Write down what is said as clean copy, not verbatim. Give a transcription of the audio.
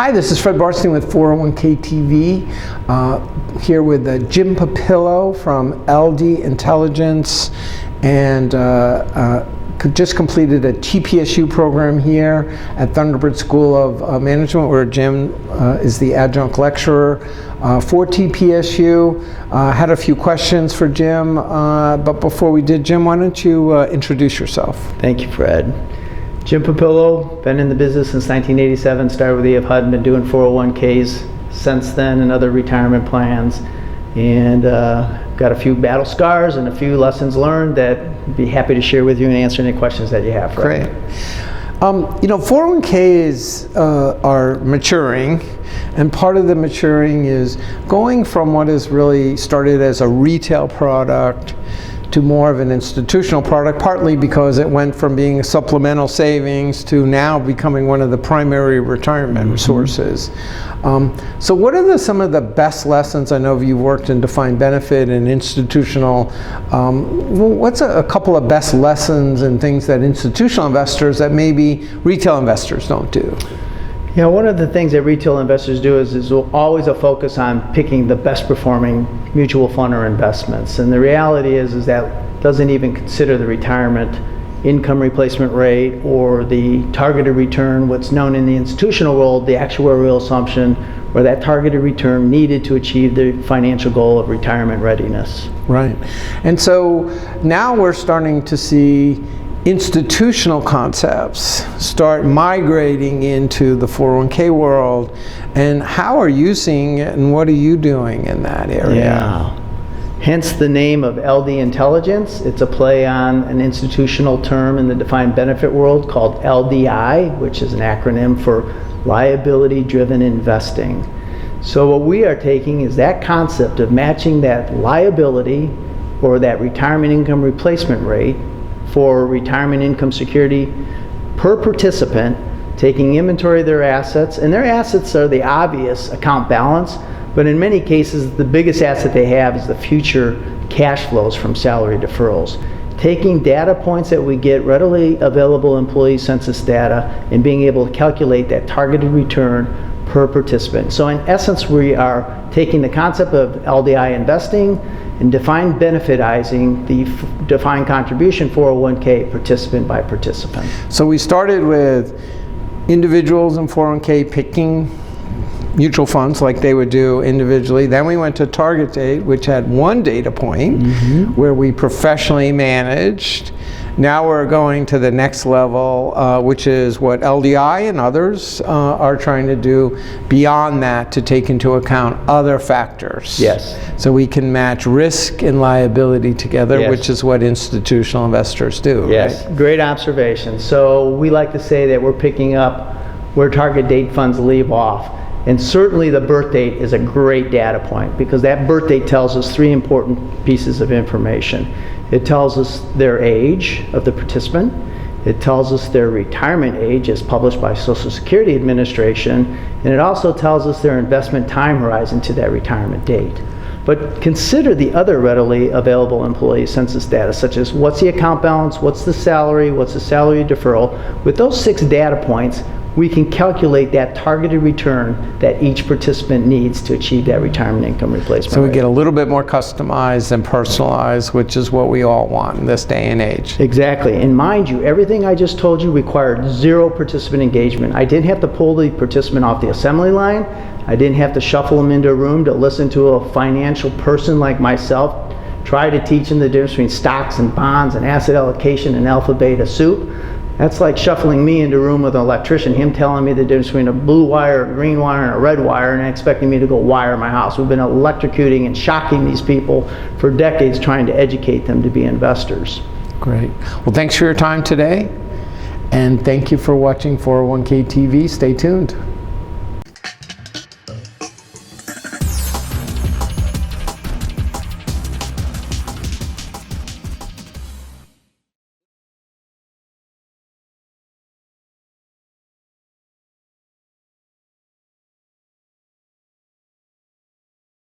Hi, this is Fred Barstein with 401k TV, here with Jim Papillo from LD Intelligence, and just completed a TPSU program here at Thunderbird School of Management, where Jim is the adjunct lecturer for TPSU. Had a few questions for Jim, but before we did, Jim, why don't you introduce yourself? Thank you, Fred. Jim Papillo, been in the business since 1987, started with E.F. Hutton, been doing 401ks since then and other retirement plans, and got a few battle scars and a few lessons learned that I'd be happy to share with you and answer any questions that you have, Fred. Great. 401ks are maturing, and part of the maturing is going from what is really started as a retail product to more of an institutional product, partly because it went from being a supplemental savings to now becoming one of the primary retirement sources. So what are some of the best lessons? I know you've worked in defined benefit and institutional. What's a couple of best lessons and things that institutional investors that maybe retail investors don't do? Yeah, one of the things that retail investors do is always a focus on picking the best performing mutual fund or investments. And the reality is that doesn't even consider the retirement income replacement rate or the targeted return, what's known in the institutional world, the actuarial assumption, or that targeted return needed to achieve the financial goal of retirement readiness. Right. And so now we're starting to see institutional concepts start migrating into the 401k world. And how are you seeing it, and what are you doing in that area? Yeah. Hence the name of LD Intelligence. It's a play on an institutional term in the defined benefit world called LDI, which is an acronym for Liability Driven Investing. So what we are taking is that concept of matching that liability or that retirement income replacement rate for retirement income security per participant, taking inventory of their assets, and their assets are the obvious account balance, but in many cases the biggest asset they have is the future cash flows from salary deferrals. Taking data points that we get, readily available employee census data, and being able to calculate that targeted return per participant. So in essence, we are taking the concept of LDI investing and defined benefitizing the defined contribution 401k participant by participant. So we started with individuals in 401k picking mutual funds like they would do individually. Then we went to target date, which had one data point where we professionally managed. Now we're going to the next level, which is what LDI and others are trying to do beyond that, to take into account other factors. Yes. So we can match risk and liability together, Yes. which is what institutional investors do. Yes, right? Great observation. So we like to say that we're picking up where target date funds leave off. And certainly the birth date is a great data point, because that birth date tells us three important pieces of information. It tells us their age of the participant. It tells us their retirement age as published by Social Security Administration. And it also tells us their investment time horizon to that retirement date. But consider the other readily available employee census data, such as what's the account balance, what's the salary deferral. With those 6 data points, we can calculate that targeted return that each participant needs to achieve that retirement income replacement So we rate. get a little bit more customized and personalized, which is what we all want in this day and age. Exactly. And mind you, everything I just told you required 0 participant engagement. I didn't have to pull the participant off the assembly line. I didn't have to shuffle them into a room to listen to a financial person like myself try to teach them the difference between stocks and bonds and asset allocation and alpha beta soup. That's like shuffling me into a room with an electrician, him telling me the difference between a blue wire, a green wire, and a red wire, and expecting me to go wire my house. We've been electrocuting and shocking these people for decades, trying to educate them to be investors. Great. Well, thanks for your time today, and thank you for watching 401k TV. Stay tuned.